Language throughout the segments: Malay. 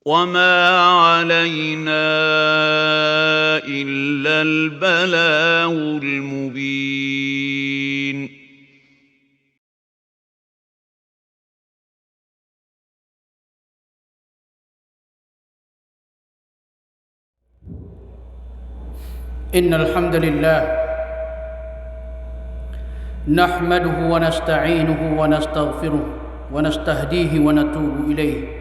وما علينا إلا البلاغ المبين. إن الحمد لله نحمده ونستعينه ونستغفره ونستهديه ونتوب إليه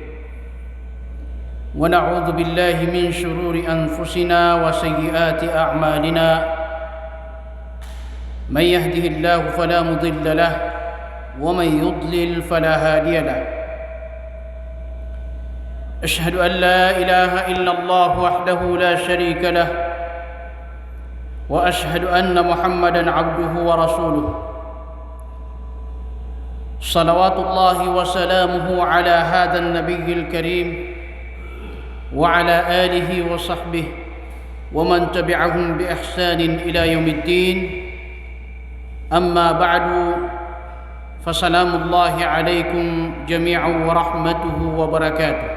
ونعوذ بالله من شرور أنفسنا وسيئات أعمالنا من يهده الله فلا مضل له ومن يضلل فلا هادي له أشهد أن لا إله إلا الله وحده لا شريك له وأشهد أن محمدًا عبده ورسوله صلوات الله وسلامه على هذا النبي الكريم وعلى آله وصحبه ومن تبعهم بإحسان إلى يوم الدين. أما بعد فسلام الله عليكم جميعا ورحمته وبركاته.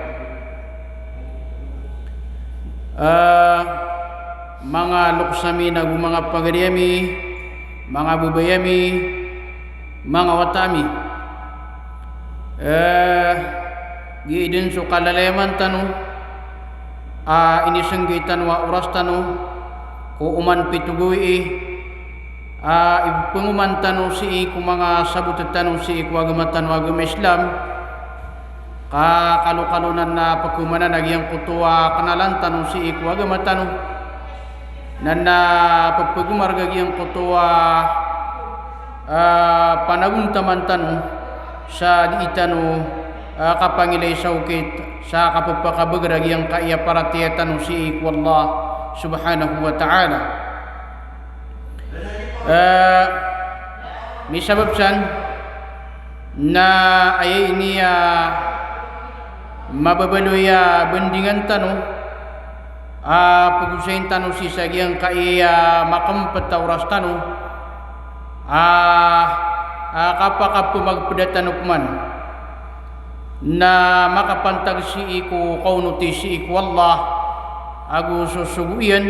Mga luksami nagu mga pagariami, mga bubayami, mga watami. Giidin so kalaleman tanu, inisanggitan wa oras tanu, ko uman pitugui, ipunguman tanu si iku mga sabutat tanu si iku agamatan wagam Islam, kalukalunan na pagkumanan nagyang kutuwa kanalan tanu si iku agamatan tanu, nana pagpagumargagyang kutuwa panaguntaman tanu sa diitanu kapangilay sa ukit sa kapagpakabagragyang kaiyaparatiya tanu si iku Allah subhanahu wa ta'ala. May sabab san na ayay niya mababaloya bandingan tanu pag-usayin tanu si sagyang kaya makampat oras tanu kapag magpadatan ukman na makapantag si iku kaunuti si iku Allah agu susuguyan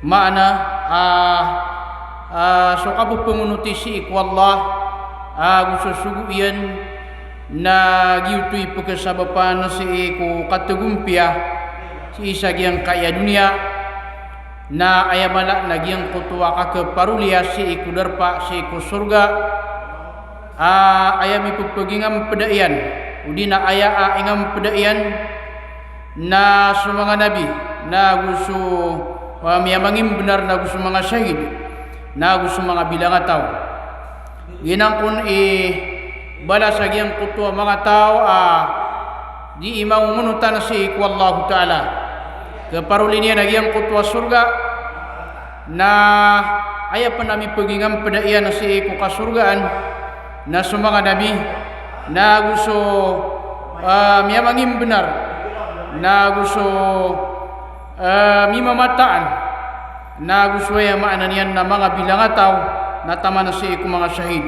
maana so kapag pangunuti si iku Allah agu susuguyan na giutoy pagkasabapan si iku katugumpia si isagyang kaya dunia na ayamala nagyang kutuwa ka parulia si iku darpa si iku surga ayami pagpagingam pedaian udi na aya ingam pedaian na sa mga nabi na gusto miyamangin benar na gusto mga syahid na gusto mga bilang tao ginang kun bala sagyang kutuwa mga tao di imang umunutan si iku Allah Ta'ala keparuli niya nagyang kutwa surga na aya pa nami pagingam padaian si iku kasurgaan na sa mga nabi na gusto miyamangin benar na gusto mimamataan na gusto ay maanan yan na mga bilang tao na tama na si iku mga syahid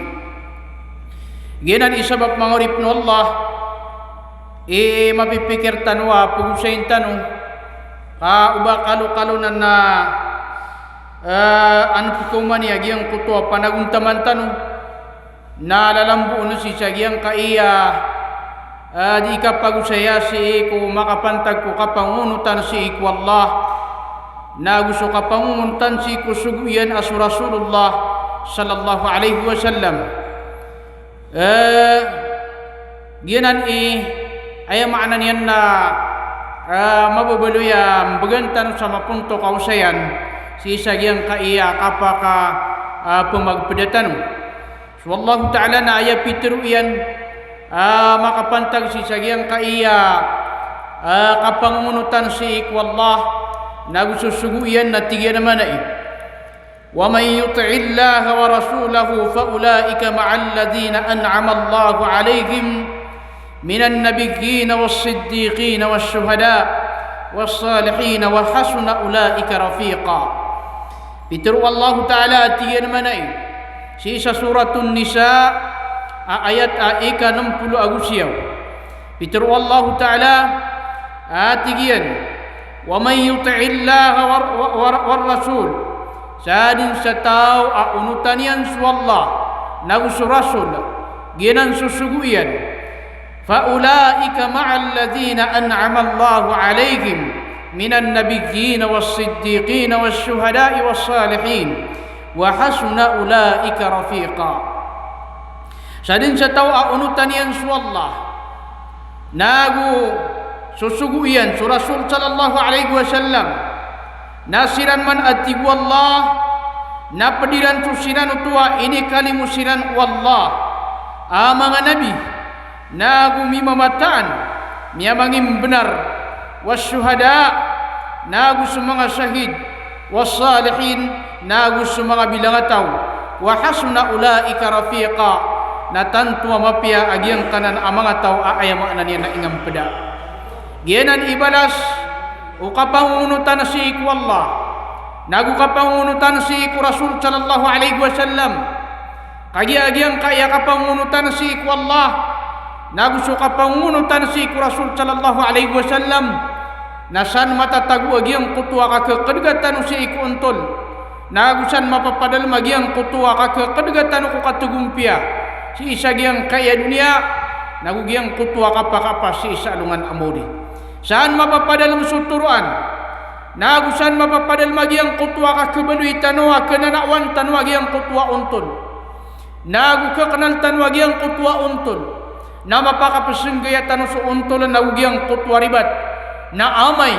ginan isabab mga urip no Allah mapipikir tanwa pag-usayin tanong uba kalukalunan na ano pikuman niya giyang kutuwa panaguntaman tanong na lalambu no si sagyang kaiya di ka pag-usaya si iku makapantag ko kapangunutan si iku Allah na gusto kapangunutan si iku suguyan as Rasulullah sallallahu alaihi wasallam ginan ay maana niyan na mababaloya bagantan sa mapunto kausayan si isagyang kaiya kapaka pumagpadatan so Allah Ta'ala na aya pitiro iyan makapantag si isagyang kaiya kapangunutan si iku Allah na gususugu iyan na tigyan naman ومن يطع الله ورسوله فأولئك مع الذين أنعم الله عليهم من النبيين والصديقين والشهداء والصالحين وحسن أولئك رفيقا. Bitiru Allah Ta'ala tiyan manay sisa suratul Nisa ayat ika 60 agusiyaw. Bitiru Allah Ta'ala atigian wa man yuti'illaha war rasul sadin satau a unutanian su Allah nagu su rasul genan susuguian fa ulaika ma'al ladzina an'ama Allahu 'alaihim minan nabiyyin was-siddiqin wasyuhada'i was-salihin wa hasuna ulaika rafiqa. Sadin satau a unutanian su Allah nagu susuguian su Rasul sallallahu alaihi wasallam nasiran man atigu Allah na pediran tu siran utua ini kalimu siran wallah mga nabi nagu mimamataan miyamangim benar wasyuhada nagu sumanga syahid wassalihin nagu sumanga bilangataw wa hasuna ulaika rafiqa natantu mapia agiang kanan amanga taw aayama ananian na ingam peda genan ibalas ukapangunutan si iku Allah nagu kapangunutan si iku Rasul sallallahu alaihi wasallam kagiagiang kaya kapangunutan si iku Allah nagu su kapangunutan si iku Rasul sallallahu alaihi wasallam nasan matatagu agiang kutua ka kedegatan si iku untol nagu san mapapadal magiang kutua ka kedegatan ku katugumpia si isa giang kaya dunia nagu giang kutua kapa si isa lungan amudi saan mapapadal musuturuan nagu saan mapapadal magiang kutua ka kebeluy tanwa kenanawan tanwa giang kutua untol nagu kekenal tanwa giang kutua untol na mapakapasenggaya tanu su untol nagu giang kutua ribat na amay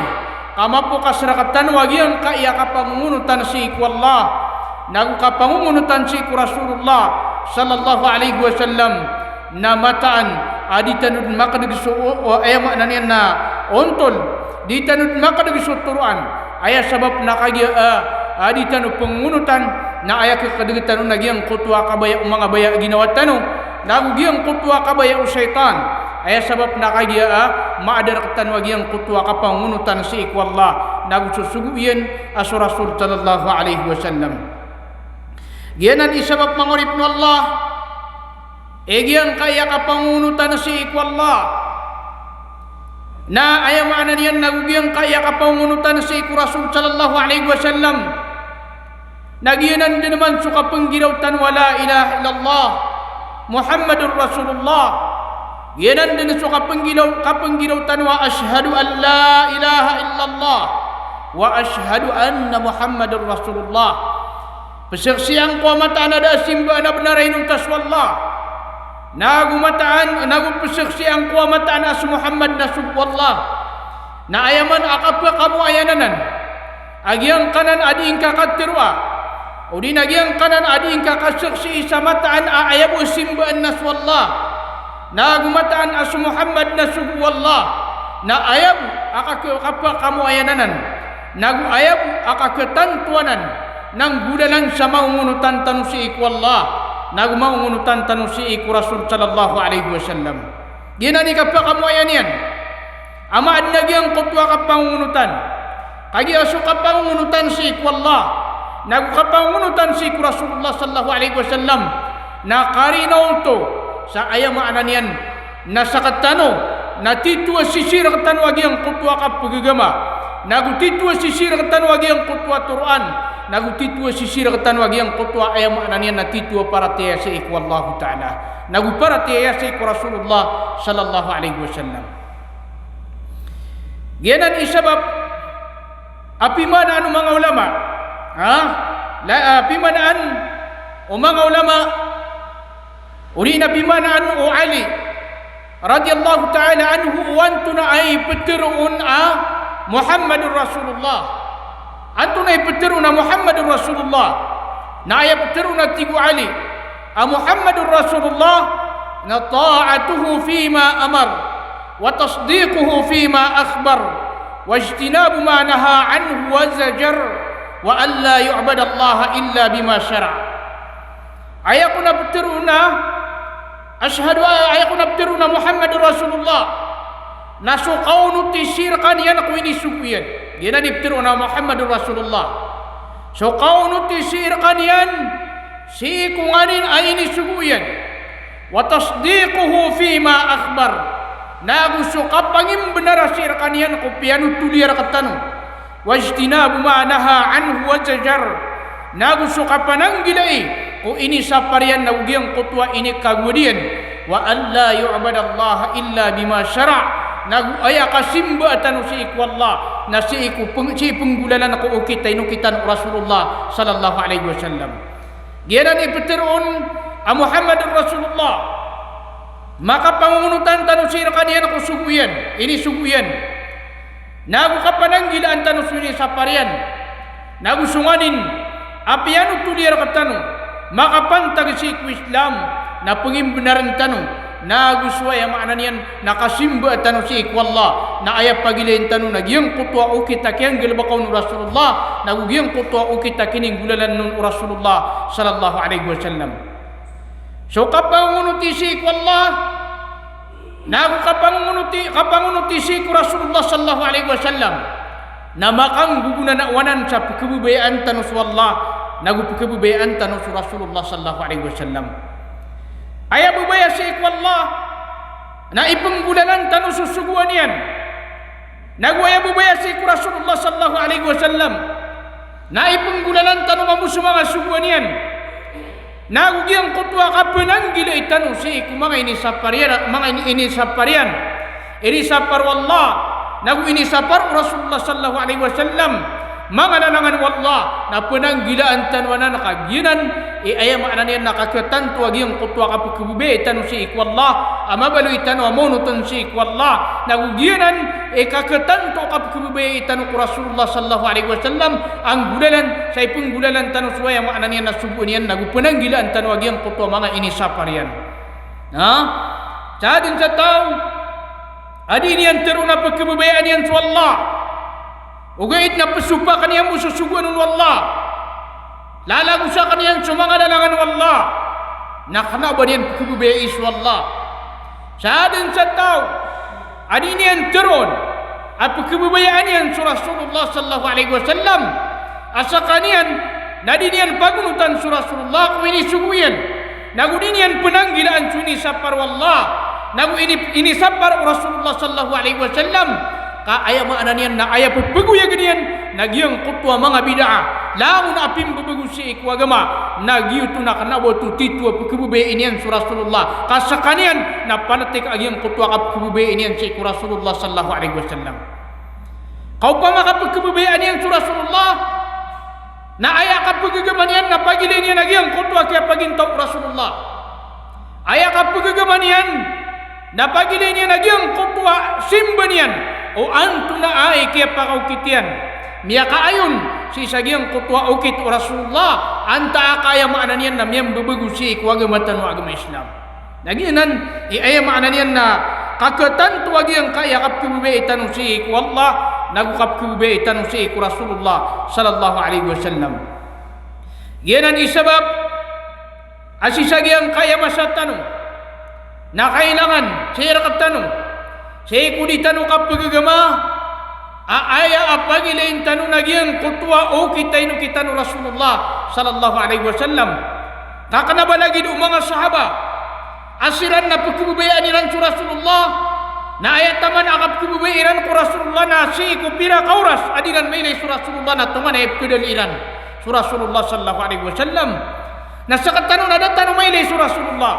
kamapo kasrakatan wa giang kaya kapangunutan si iku Allah nagu kapangunutan si iku Rasulullah sallallahu alaihi wasallam na mataan aditanud makadagsu ay maknanian na ontol ditanud makadagsu turuan aya sabab na kagya aditanu pengunutan na aya kadagatan nagyang kutua kabaya mga baya ginawa tanu nagugyang kutua kabaya syaitan aya sabab na kagya maadar katan wagyang kutua kapangunutan si iku Allah nagususuguyen asu Rasul sallallahu alaihi wasallam gianan isabab mangurip no Allah egyan kaya kapangunutan si iku Allah na ayam ananian nagugyang kaya kapangunutan si iku Rasul sallallahu alaihi wasallam nagianan din naman suka penggirautan wala ilaha illallah Muhammadur Rasulullah gianan din suka penggirautan wa ashhadu an la ilaha illallah wa ashhadu anna Muhammadur Rasulullah pesaksian ko mataan ada simba na benaray nung taswallah nagu mataan nagu pesaksian ko mataan as Muhammad na subwallah na ayaman akapa kamu ayananan agiang kanan adi ingka katirwa udin agiang kanan adi ingka kasaksi sa mataan ayabu simba naswallah nagu mataan as Muhammad na subwallah na ayabu akapa kamu ayananan nagu ayabu akaketantuanan nang gudalan sa maungunutan tanu si iku Allah nagu maungunutan tanu si iku Rasul sallallahu alaihi wasallam ginani kappa kamu ayanian ama adna gyang kutua kapangunutan kagi asu kapangunutan si iku Allah nagu kapangunutan si iku Rasulullah sallallahu alaihi wasallam na karinaw to sa ayama ananian na sakatano na titwa sisir katanu agyang kutua kapagagama nagu titwa sisir katanu agyang kutua Quran nagu titwa sisir katan wagi yang kutwa ayam ananian na titwa para tiya sa iku Allah Ta'ala nagu para tiya sa iku Rasulullah sallallahu alaihi wasallam gianan isabab api mana anu mga ulama api mana an o mga ulama uri na pimana anu o Ali radiyallahu ta'ala anhu wantuna ay petirun Muhammadur Rasulullah antuna ipeteruna Muhammadur Rasulullah na aya peteruna tigu Ali Muhammadur Rasulullah na ta'atuhu fima amar wa tasdiquhu fima akhbar wa ijtinabu ma naha anhu wa zajar wa an la yu'bad Allah illa bima syara' ayakuna peteruna ashhadu ayakuna peteruna Muhammadur Rasulullah nasu qawnu tisirkan yan kuini sukuyan gina diptiruna Muhammadur Rasulullah so qawnu tisirkan yan si kunganin ayini sukuyan wa tasdiquhu fima akhbar nagusto kapangim benar sir kanian ko piano tuliar katanu wajtinabu ma naha anhu wa zajar nagusto kapananggilai ko ini saparian naugiyang kutwa ini kagudian wa alla yu'badallaha illa bima syara' nagu aya kasimba atanu si ikwallah na si iku penggulalan ko ukita inukitan Rasulullah sallallahu alaihi wasallam gianan ipeteron Muhammadur Rasulullah maka pangungutan tanu si kanian ko suguyan ini suguyan nagu kapananggilaan tanu sini saparian nagu sunganin apianu tuliar katanu maka pantag si Islam na pengimbenaran tanu na guswa ya maknanian nakasimba tanu si ikwallah na ayat pagilain tanu nagyang kutwa ukita kiyang gilbakaw ni Rasulullah nagugyang kutwa ukita kining gulalan nun Rasulullah sallallahu alaihi wasallam. So kapangunuti si ikwallah na kapangunuti si Rasulullah sallallahu alaihi wasallam na makang gugunawanan sa pagkabubayaan tanu swallah nagu pagkabubayaan tanu Rasulullah sallallahu alaihi wasallam. Ayah bubaya si ikwallah na ipenggulalan tanu susuguan yan nagu ayah bubaya si Rasulullah sallallahu alaihi wasallam na ipenggulalan tanu mamusu mga suguan yan nagu giyang kutwa kapenanggila itanu si iku mga ini saparian ini sapar wallah nagu ini sapar Rasulullah sallallahu alaihi wasallam mga lalangan wallah na penanggilaan tanwanan nakaginan ayam maknanian nakakatan tuwagiyang kutwa kapukubube tanu si ikwallah amabalu itanu amonutan si ikwallah nagugianan kakatan to kapukubube tanu Rasulullah sallallahu alaihi wasallam ang gulalan sa ipung gulalan tanu suwaya maknanian nasubunian nagu penanggilaan tanwagiyang kutwa mga ini saparian sa din sa tao adinian teruna pagkububean yan swallah ugait na pasupa kaniya mo susuguan ng wallah lalago sa kaniyan sumanga lalangan wallah nakana ba niyan kububeis wallah sa adin sa tao adin niyan teron at pagkububayaan yan sa Rasulullah sallallahu alaihi wasallam asa kaniyan nadin niyan pagunutan sa Rasulullah kung inisuguyan nagudin niyan penanggilaan sa inisapar wallah nagu inisapar Rasulullah sallallahu alaihi wasallam ka aya maananian na aya pagbaguya ganiyan nagyang kutwa mga bid'ah lamun apim babagu si ikwagama nagyuto na kanawa tu titwa pagkubube inian sa Rasulullah kasakanian na panatik agyang kutwa kapagkubube inian si Rasulullah sallallahu alaihi wasallam kau pa makapagkubube inian sa Rasulullah na aya kapaggamanian na pagilin niya nagyang kutwa kaya pagintaw Rasulullah aya kapaggamanian na pagilin niya nagyang kutwa simbanian o anto na ay kaya pakaukitian miya kaayon si sagyang kutwa ukit o Rasulullah anta kaya maananian na miyang babagu si ikwagamatan o agama Islam naginan iya maananian na kakatan tuwagyang kaya kapkubube itanong si ikwallah nagukapkubube itanong si iku Rasulullah sallallahu alaihi wasallam yanan isabab asisagyang kaya masatanong na kailangan siya katanong saya kudi tanu kapagagama aya apagilain tanu nagyang kutwa o kita inu kita nu Rasulullah sallallahu alaihi wasallam kakana ba lagi do mga sahaba asiran na pagkububayaan nilang su Rasulullah na ayat taman akap kububayaan ku Rasulullah na si ku pira kauras adilan may su Rasulullah na tuman ay pedaliran su Rasulullah sallallahu alaihi wasallam na sakatanu na datanu may su Rasulullah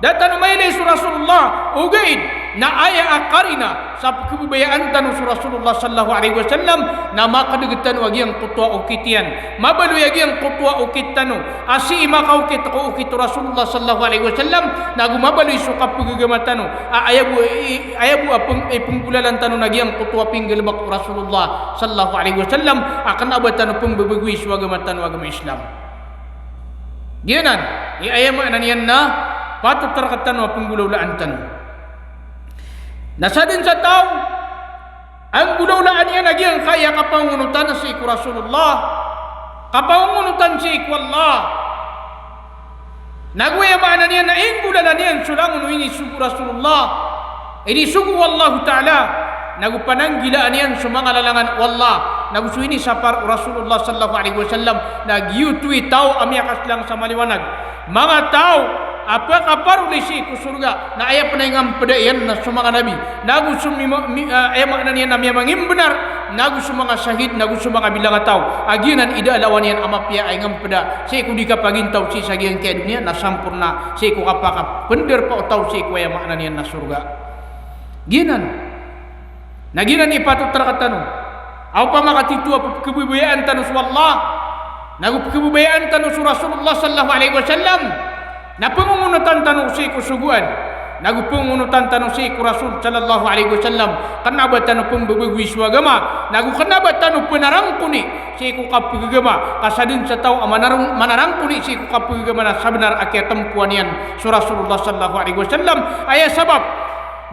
datanu may su Rasulullah ugaid na aya akarina sa kebubayaan tanu Rasulullah sallallahu alaihi wasallam na makadagatan wagyang kutwa ukitian mabalu yagyang kutwa ukitanu asi makaw kit ko ukit Rasulullah sallallahu alaihi wasallam na gumabalu su kapagamatanu ayabu apung ipungkulalan tanu nagyang kutwa pinggalbak Rasulullah sallallahu alaihi wasallam akan abatan pembebegui suagamatan agama Islam gianan ayam ananian na patut terkatan wa penggulaulaan tanu nasadin sa tao ang gulaulaan niya nagyang kaya kapangunutan si iku Rasulullah kapangunutan si iku Allah nagwayabaan niya na ingulalan niya sulangon ini sugu Rasulullah ini sugu Allah Ta'ala nagupananggilaan niya sa mga lalangan wallah nagusuini sa par Rasulullah sallallahu alaihi wasallam nagyutui tao amiyakas lang sa maliwanag mga tao apa kabar ulisi ku surga na aya penengam pedaian na sumanga nabi nagu sumi aya makna nian namia mangim benar nagu sumanga syahid nagu sumanga bilang tau aginan ida lawanian amapia ay ngam peda si ku dikapagin tau si sagian ke dunia na sampurna si ku kapaka pender pa tau si ku aya makna nian na surga ginan naginan ipatut terkatanu apa makatitu apa kebubayaan tanus wallah nagu kebubayaan tanus Rasulullah sallallahu alaihi wasallam na pengungutan tanus si kusuguan nagu pengungutan tanus si Rasul sallallahu alaihi wasallam kenapa tanu pembebegui suagama nagu kenapa tanu penarang kuni si ku kapegama kasadin satau manarang kuni si ku kapegama na sabenar akia tempuanian Rasulullah sallallahu alaihi wasallam aya sabab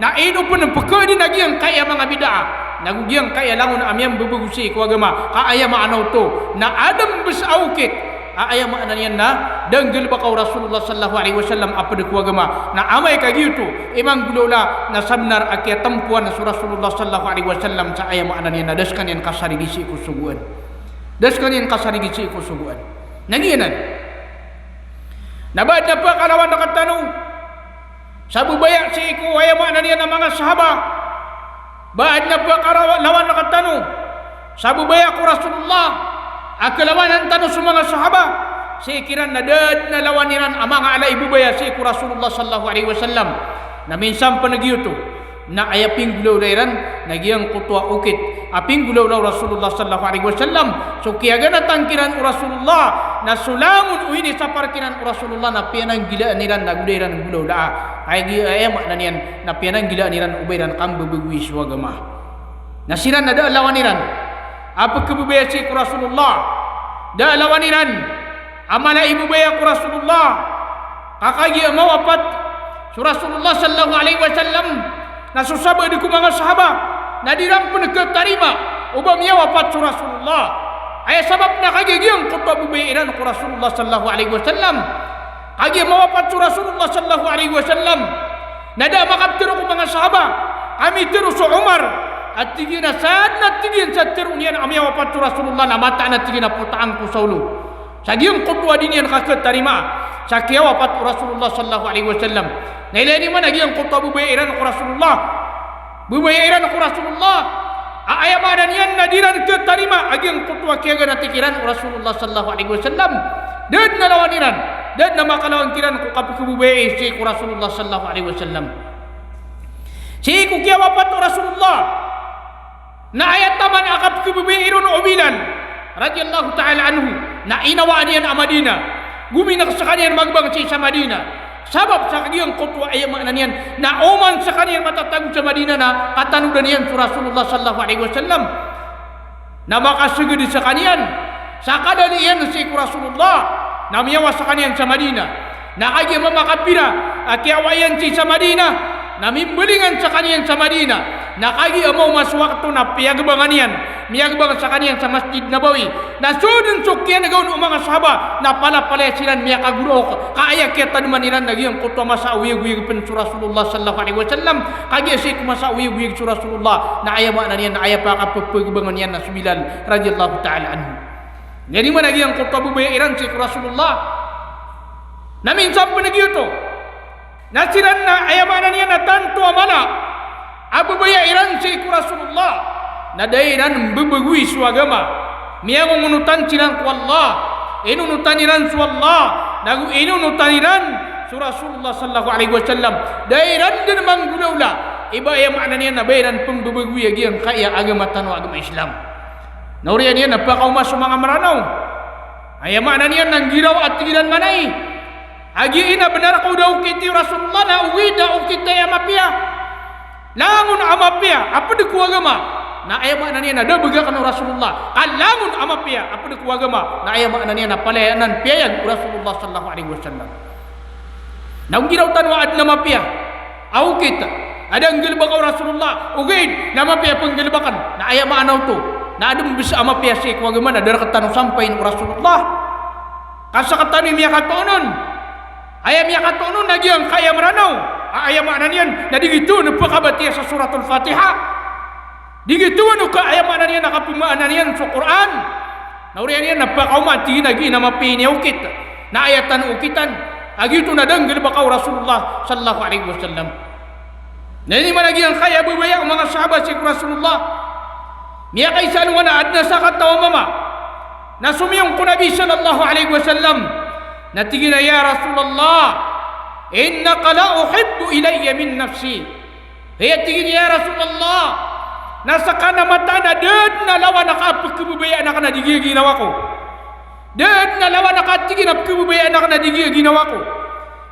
na inu pun pekedi nagi yang kaya mga bid'ah nagu giang kaya langun amiam bebegusi ku agama ka aya maana to na adam besaukit aya maana nian na danggel bakau Rasulullah sallallahu alaihi wasallam apa de ku agama na amai ka gitu imang gulola na sabnar akia tempuan Rasulullah sallallahu alaihi wasallam sa aya maana nian na daskan yang kasari gisi ku suguan daskan yang kasari gisi ku suguan nagianan nabad na pa kalawan dekat tanu sabu bayak si ku aya maana nian na mga sahabat baad na pa lawan nakatanu sabu bayak ku Rasulullah akalawanan tanu sa mga sahaba sikiran na dad na lawaniran amang ala ibu baya si ku Rasulullah sallallahu alaihi wasallam na minsan panagiyuto na ayaping gulaw dairan nagiyang kutwa ukit aping gulaw na Rasulullah sallallahu alaihi wasallam so kiyaga na tangkiran u Rasulullah na sulamun uini sa parkiran u Rasulullah na pianang gila niran na gudairan gulaw daa ay makna niyan na pianang gila niran ubairan kang bebegui suagama nasiran na da lawaniran apa kebubaya si ku Rasulullah da lawaniran amala ibu baya ku Rasulullah kakagi mawapat su Rasulullah sallallahu alaihi wasallam na susaba di ku mga sahabat na dirang pun ketarima ubamnya wafat su Rasulullah ay sabab na kagigiang kutwa bubairan ku Rasulullah sallallahu alaihi wasallam kagi mawafat su Rasulullah sallallahu alaihi wasallam nada makaptiro ku mga sahabat kami tiru su Umar at tigina sad na tigin sa tiru niyan amya wafat su Rasulullah na mata na tigina putaan ku saulu sagiang kutwa dinian kaketarima sakia wafat Rasulullah sallallahu alaihi wasallam nailani man agiang kutwa bubairan ku Rasulullah bubairan ku Rasulullah aya madan yan nadiran ketarima agiang kutwa kiaga na tikiran Rasulullah sallallahu alaihi wasallam dan na lawaniran dan na makalawan kiran ku kapububai si ku Rasulullah sallallahu alaihi wasallam si ku kia wafat Rasulullah na ayat taman akap kebubairun ubilan radhiyallahu taala anhu na inawa niyan a Madina guminak sa kaniyan magbang sa Madina sabab sa kaniyan kutwa ay makna niyan na uman sa kaniyan matatagod sa Madina na katanudan niyan su Rasulullah sallallahu alaihi wasallam na makasugod sa kaniyan sa kadalian si ku Rasulullah na miyawa sa kaniyan sa Madina na kagi mamakapira akiawayan si sa Madina na mimbelingan sa kaniyan sa Madina na kagi amaw mas waktu na piyagbangan yan miyagbangan sa kaniyan sa Masjid Nabawi na sudun sukyan na gawin mga sahaba na pala silan miyakagurok kaaya kaya tanuman nilan nagyang kutwa masa uyag-uyag pen su Rasulullah sallallahu alaihi wasallam kagi asik masa uyag-uyag su Rasulullah na ayama na niyan na ayapa kapagbangan yan na sumilan radhiyallahu ta'ala anhu jadi man nagyang kutwa bubairan si Rasulullah na minsan pa nagyuto nasiran na ayama na niyan na tanto amala abubaya iran si Rasulullah na dairan bebegui su agama miya mengunutan ciran ku Allah inunutan iran su Allah nagu inunutan iran su Rasulullah sallallahu alaihi wasallam dairan din manggulaula iba ya makna niya na bayran pembebegui agi ang kaya agama tanu agama Islam nauriya niya napakaw mas mga maranaw ay makna niya nang giraw at tigilan manay agi ina benar kau daw kiti Rasulullah na uwi da ukita ya mapia langun amapia apa de ku agama na aya makna niya na dabaga kan Rasulullah kalangun amapia apa de ku agama na aya makna niya na palayanan piyag Rasulullah sallallahu alaihi wasallam na ungiraw tan waad na mapia au kita ada ngelbak Rasulullah ugaid na mapia penggelbakan na aya makna to na adum bisa amapia si ku agama na darakatan sampai Rasulullah kasakatan miya katonon aya miya katonon nagiang kaya meranaw aya makna niyan na digitu na pakabatiya sa suratul Fatihah digitu no ka aya makna niyan nakapumaan niyan sa Quran nauriyan niyan napakaumati nagi na mapini ukit na ayatan ukitan agitu na denggel bakau Rasulullah sallallahu alaihi wasallam. Nah ini mana lagi yang kaya berbaya mga sahabat si Rasulullah. Niya kay salungan na adna sakat tawa mama. Nasumiyong ko Nabi sallallahu alaihi wasallam. Natigina ya Rasulullah, innaka la uhibbu ilayya min nafsi. Haya tigina ya Rasulullah, nasa kana mata na dad na lawan nakapagkabubaya na kana digigil ginawa ko. Dad na lawan nakatigin na pagkabubaya na kana digigil ginawa ko.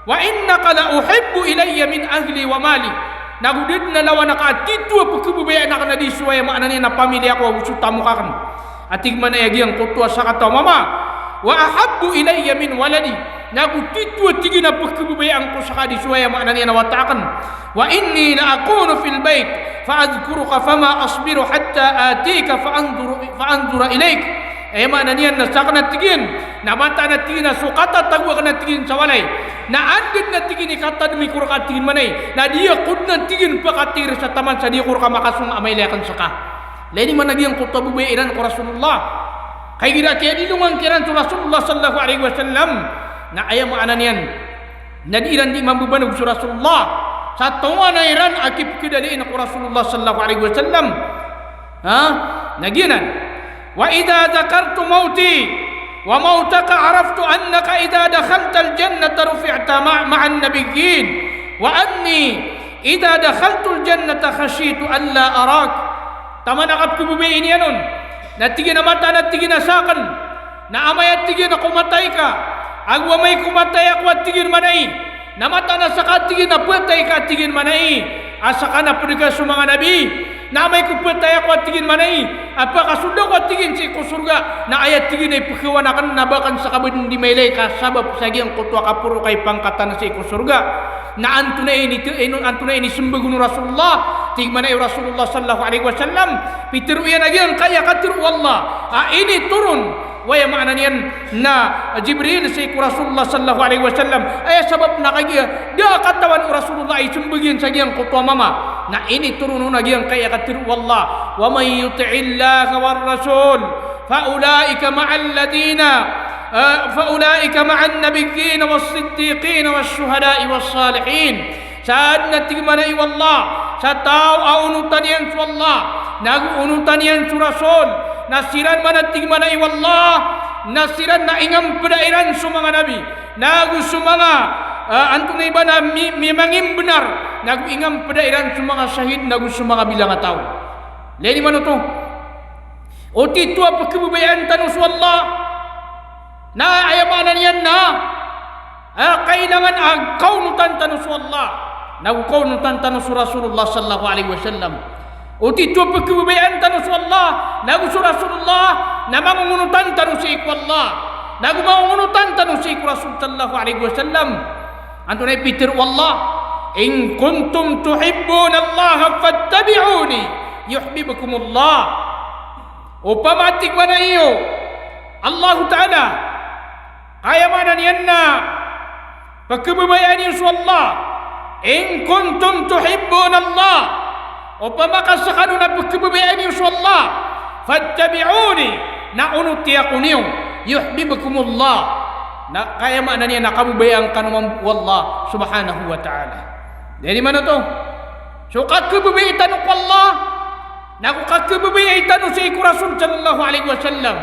Wa innaka la uhibbu ilayya min ahli wa mali. Nagudid na lawan nakatitwa pagkabubaya na kana di suwaya maana niya na pamilya ko gusto tamo kakan. Atig man ay agiyang tutwa sa kataw mama. Wa ahabbu ilayya min waladi. Nagutitwa tigin na pagkabubayaan ko sa kadisuwaya maana niya nawatakan. Wa inni la akunu fil bait fa'adhkuruka fama asbiru hatta atika fa'anzura ilayk. Ay maana niya nasaka na tigin na mata na tigin na sukata tagwa ka na tigin sa walay na andid na tigin ikata dumi kurka tigin manay na diya kud na tigin pakatir sa taman sa diya kurka makasung amay lekan saka. Lain man nagiyang kutabubayan ko Rasulullah. Kay gira kaya dilungan kiran to Rasulullah sallallahu alaihi wasallam na ayam anan yan nadiran di mambubanog sa Rasulullah sa tuwa na iran akip kidaliin ko Rasulullah sallallahu alaihi wasallam naginan wa idha dhakartu mauti wa mautaka araftu annaka idha dakhalta aljannata rufi'ta ma'an nabiyyin wa anni idha dakhaltu aljannata khashitu an la arak tamanakap kububayin yanon natigin na mata natigin na sakan na amay at tigin na kumatay ka agwa may kumatay ako at tigin manay na mata na sakatigin na putay ka at tigin manay asa ka na pwede ka sa mga nabi na amay kuputay ako at tigin manay apakasundo ko at tigin si kusurga na ayat tigin ay pakiwanakan nabakan sa kabin di maylay ka sabab sa giyang kutwa kapuro kay pangkatan si kusurga na antunay ini sumbagun Rasulullah tigman ay Rasulullah sallallahu alaihi wasallam pitiru yan agyang kaya katiru wallah ini turun waya maana niyan na Jibril si Rasulullah sallallahu alaihi wasallam ay sabab na kaya da katawan Rasulullah ay sumbagin sa giyang kutwa mama na ini turun na agyang kaya katiru wallah wa may yuti'illaha war rasul fa ulaika ma'al ladina فأولئك مع النبيين والصديقين والشهداء والصالحين ساد نتيمني والله ستاو أونتان ينسو الله ناغو أونتان ينسو رسول نصيران منتيمني والله نصيران نائنغم بدائران سمغا نبي ناغو سمغا antuna ibana memangim benar nagu ingam pedairan sumanga syahid nagu sumanga bilang atau leni manoto oti tua pakebubayan tanus wallah na ayamanan yan na kailangan agkaw nutan tanus wallah nagkaw nutan tanus Rasulullah sallallahu alaihi wasallam uti tua pakebubayan tanus wallah nagu Rasulullah na mangungunutan tanus ikwallah nagu mangungunutan tanus Rasul sallallahu alaihi wasallam antunay pitir wallah in kuntum tuhibbuna Allah fattabi'uni yuhibbukumullah upamatik mana iyo Allah Ta'ala kaya mana niyan na pagkababayaan niyo sa Allah in kuntum tuhibbuna Allah upamakasakano na pagkababayaan niyo sa Allah fattabi'uni na unuti ako niyo yuhibbukumullah na kaya mana niya nakabubayang kanumang wallah subhanahu wa ta'ala. Dari mana to? So kakabubaitan ko Allah, nakakabubaitan si iku Rasul sallallahu alaihi wasallam.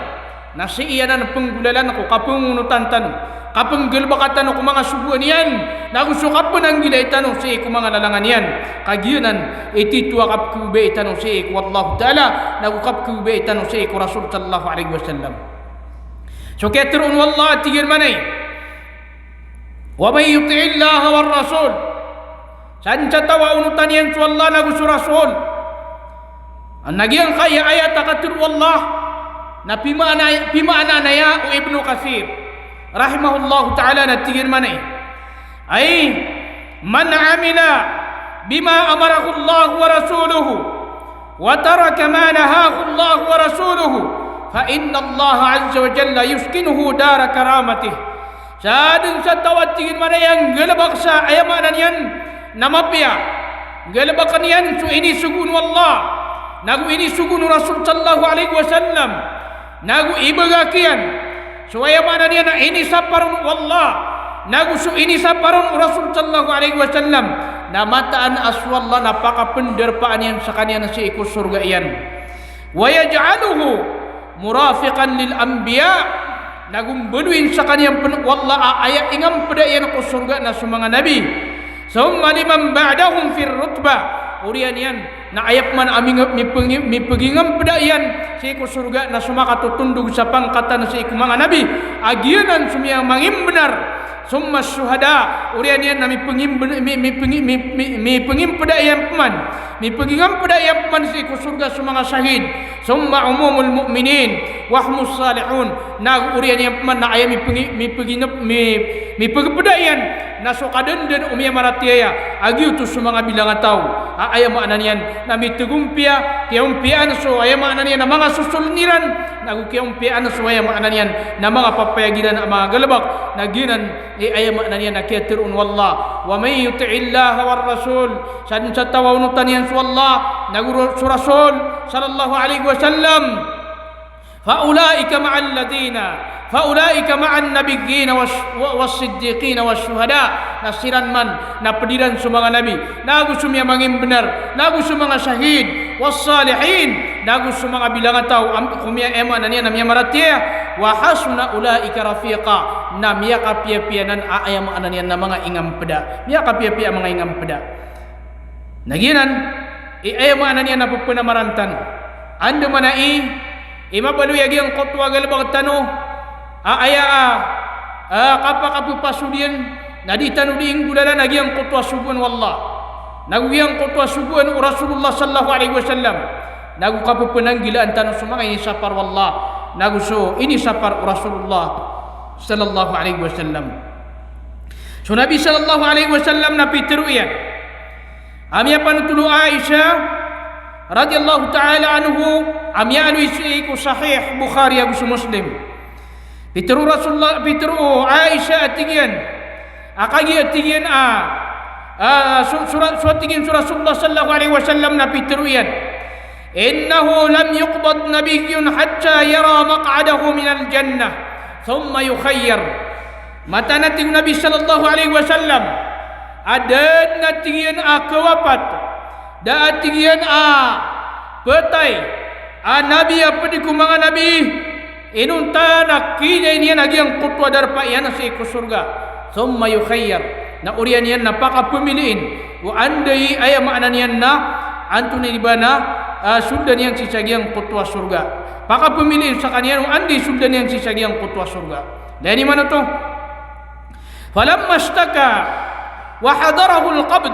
Na si iya na penggulalan ko kapungunutan tanong, kapenggelbakatan ko mga subuan yan, nagusukat po ng gilaitan si iku mga lalangan yan. Kagiyanan ititwa kakabubaitan si iku Allah ta'ala, nakakabubaitan si iku Rasul sallallahu alaihi wasallam. So kaya turun wallah tigir manay wa may yuti'illaha war rasul sanca tawa unutan yan su Allah nagu su rasul ang nagyang kaya ayat akatur wallah na pimaana na ya o Ibnu Katsir rahimahullahu ta'ala na tigir manay ay man amila bima amarahu Allah wa rasuluhu wa taraka ma nahahu Allah wa rasuluhu فإن الله عز وجل يسكنه دار كرامته سادن ستواتين من yang gelebak sa ayamanan yan namapya gelebakan yan so ini sugun wallah nagu ini sugun Rasul sallallahu alaihi wasallam nagu ibagakian so ayamanan yan ini saparun wallah nagusu ini saparon Rasul sallallahu alaihi wasallam na mataan aswallah napaka penderpaan yang sakanian si ikut surga iyan wa yaj'aluhu murafiqan lil anbiya nagum beduin sakanian wallah ayat ingam pada iyan ku surga na sumanga nabi summa liman ba'dahum fir rutbah urian yan na ayat man aming mi pegingam pada iyan si ku surga na sumaka tutundug sa pangkatan si iku mga nabi agianan sumia mangim benar summa syuhada urian yan na mi pengim pada iyan peman mi pegingam pada iyan peman si ku surga sumanga syahid summa umumul mu'minin wahmus salihun na urian yan peman na ayat mi pada iyan na sokaden dan umia maratiaya agi utus sumanga bilang tahu ayat makna niyan na mi tegumpia kiumpian so ayat makna niyan na mga susulniran nagu kiumpian so ayat makna niyan na mga papayaginan mga galabak naginan ayat makna niyan na kiatirun wallah wa may yuti'illaha war rasul san sa tawunutan yan so Allah nagu rasul sallallahu alaihi wasallam faulaika ma'al ladina faulaika ma'an nabiyyin was-siddiqin was-syuhada nasiran man na pediran sumanga nabi nagu sumia mangim benar nagu sumanga syahid was-salihin nagu sumanga bilangan tau kumia ema nania namia maratia wa hasuna ulaika rafiqa namia kapia-pianan ayam anania namanga ingam peda mia kapia-pia mga ingam peda naginan ayam anania na pupuna marantan ando manai ima balu yagi ang kotwa galbag tano kapakapu pasudian nadi tanuding budala nagi ang kotwa subuan wallah nagu yang kotwa subuan Rasulullah sallallahu alaihi wasallam nagu kapu penanggilan tanu sumanga ini sapar wallah nagu so ini sapar Rasulullah sallallahu alaihi wasallam so Nabi sallallahu alaihi wasallam na piteru ya amia panutulu Aisyah radhiyallahu taala anhu amia anu isi ku sahih Bukhari agus Muslim Pitru Rasulullah pitru Aisyah atigian akagi atigian surat atigian Rasulullah sallallahu alaihi wasallam na pitru yan innahu lam yuqbad nabiyyun hatta yara maq'adahu minal jannah thumma yukhayyar mata nating Nabi sallallahu alaihi wasallam ada natigian kewafat da atigian petai nabi apa di kumanga nabi inun tanak kini ini lagi yang kutwa darpa yana si ku surga thumma yukhayyar na urian yan napaka pemiliin wa andai aya makna niyan na antuni dibana sudan yang sisagi yang kutwa surga paka pemiliin sakanian andi sudan yang sisagi yang kutwa surga dari mana tu falamma ishtaka wa hadarahu alqabd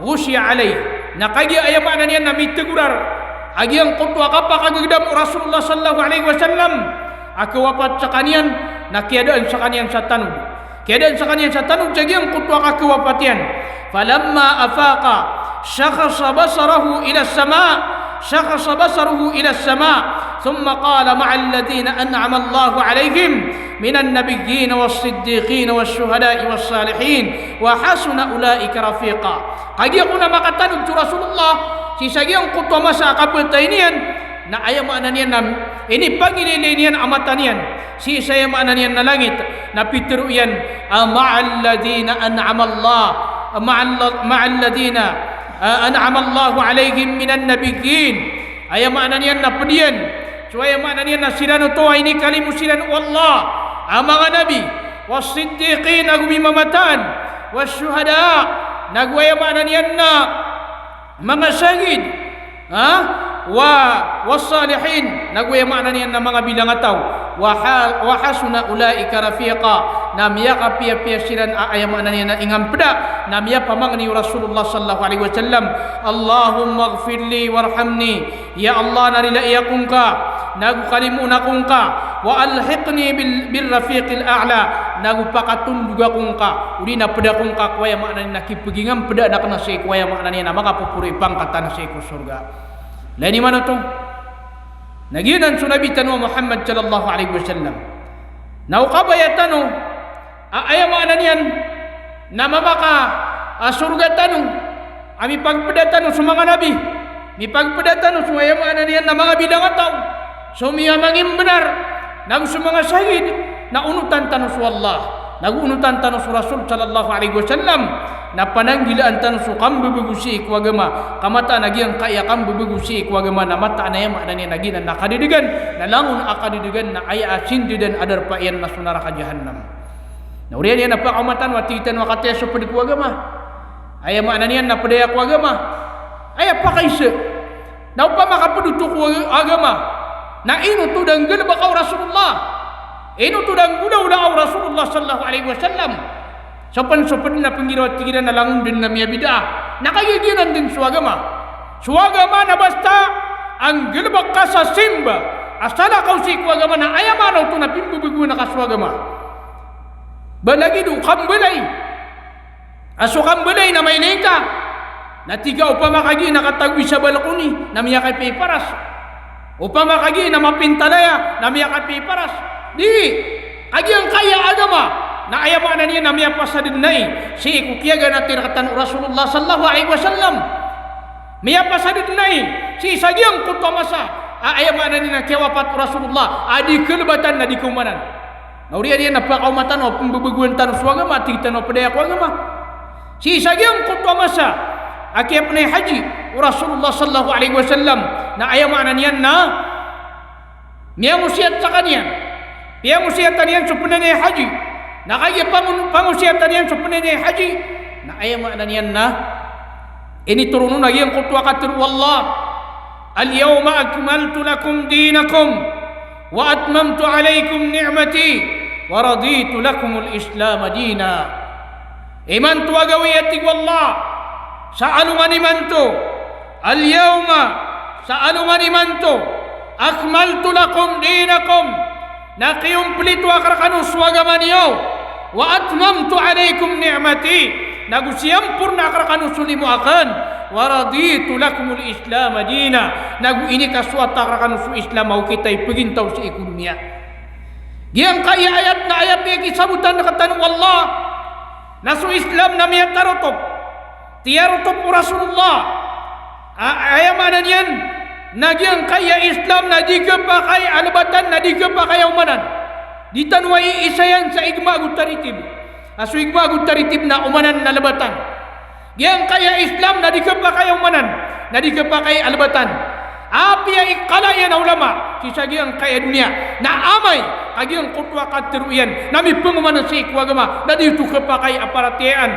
ghusya alayh nakagi aya makna niyan na mitegurar agi yang kutwa kapaka gegedam Rasulullah sallallahu alaihi wasallam aku wafat sakanian na keadaan sakanian satanud jadi yang kutwa aku wafatian falamma afaqa syakhasa basarahu ila as-sama thumma qala ma'al ladina an'ama Allahu alaihim minan nabiyyin was-siddiqin wasyuhada'i was-salihin wa hasuna ulaika rafiqa kagi aku nama katanud tu Rasulullah sisagi yang kutwa masa kapetainian na ayam maknanian nam ini pangililian amatanian si saya maknanian na langit na pitru yan ma'al ladina an'ama Allah ma'al ladina an'ama Allah alaihim minan nabiyyin ayam maknanian na pedian so ayam maknanian na sirano to ini kalimu siran wallah mga nabi was-siddiqin agumi mamatan wasyuhada nagu ayam maknanian na mga syahid was-salihin naguya makna niyan na mga bilang ataw wa hasuna ulaika rafiqa namya kapia-pia siran aya makna niyan na ingam peda namya pamangni Rasulullah sallallahu alaihi wasallam Allahumma ighfirli warhamni ya Allah narila iyakungka nagu kalimuna kungka wa alhiqni bil rafiqil a'la nagu pakatun juga kungka udi na peda kungka kuaya makna niyan na kipegingam peda na kana se kuaya makna niyan na mga pupuri pangkatan se ku surga lain di mana tu? Naginan su Nabi tanu Muhammad sallallahu alaihi wasallam. Nau kabaya tanu aya makna niyan nama baka surga tanu ami pagpeda tanu sumanga nabi mi pagpeda tanu suaya makna niyan na mga bidang ataw sumia mangim benar nang sumanga syahid na unutan tanu su Allah naguunutan tanus Rasul sallallahu alaihi wasallam na pananggilaan tanus kam bebegusi ku agama kamata nagiang kaya kam bebegusi ku agama na mata na yama na naginan nakadidigan na langun akadidigan na aya asindi dan adar payan na sunara ka jahannam. Na urian yan na pakamatan watitan wakatya sa padi ku agama aya makna niyan na padaya ku agama aya pakaisa na upama kapaduto ku agama na ino tudang gelba ka Rasulullah ino tudang gula-gula Rasulullah sallallahu alaihi wasallam sopan-sopan na pinggirawat-tigiran na langun din na miya bid'ah nakagiginan din suagama na basta ang gelbak ka sa simba asala kau si kuagama na ayamanaw to na pimbubigu na kasuagama balagi do kambelay aso kambelay na may lengka na tiga upama kagi nakatagwi sa balakuni na miya kay paras upama kagi na mapintalaya na miya kay paras di agi ang kaya agama na ayama na niya na miya pasadin nai si ikukiyaga natin nakatan Rasulullah sallallahu alaihi wasallam miya pasadin nai si sagiang kutamasa ayama na niya na kiawapat Rasulullah adi kelebatan na di kumanan nauriya niya na pakaumatan o pembebeguan tanus wagama tigitan o pedaya wagama si sagiang kutamasa akiap na haji Rasulullah sallallahu alaihi wasallam na ayama na niya na miya musiat sa kanya Pia musiatan yang sebenarnya haji. Nak kaya pamusiatan yang sebenarnya haji. Nak ayam makna niyan na. Ini turunun lagi yang kutua katir wallah. Al-yawma akmaltu lakum dinakum wa atmamtu alaikum ni'mati wa raditu lakum al-islam dina. Iman tu agawiyati wallah. Sa'alu manimantu. Al-yawma sa'alu manimantu. Akmaltu lakum dinakum. Nakiumplit wa karakanu swagama niyo wa atmamtu alaikum ni'mati nagusiampurna karakanu sulimu akan wa raditu lakumul islam dina nagu ini kasuata karakanu su islam mau kita ipegintaw sa dunia giyang kaya ayat na ayat niya kisabutan na katanu wallah na su islam na miya tarotop tiyarotop Rasulullah ayamanan yan Nagiang kaya Islam na di kepakai alabatan na di kepakai umanan ditanwai isayan sa igma gutaritib asu igma gutaritib na umanan na labatan yang kaya Islam na di kepakai umanan na di kepakai alabatan api ya ikala yan ulama kisah yang kaya dunia na amai agiang kutwa katiruyan nami pengumanan si kuagama na di itu kepakai aparatian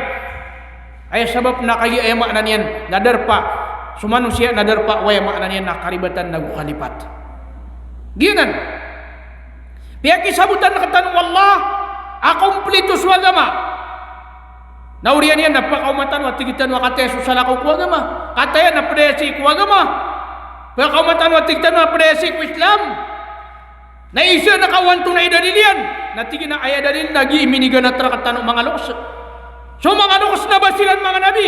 ay sabab na kaya ay maknan yan nadarpa sumanusia nadar pak waya maknanya nak karibatan nagu khalipat ginan pihak sabutan katan wallah akomplitu suagama naurian yan napa kaumatan watigitan wakataya susala ku agama kataya na pedesi ku agama pihak kaumatan watigitan wa pedesi ku Islam na isa na kawan tunay dalilian natigi na aya dalil lagi iminiga na trakatan mga los so mga los na basilan mga nabi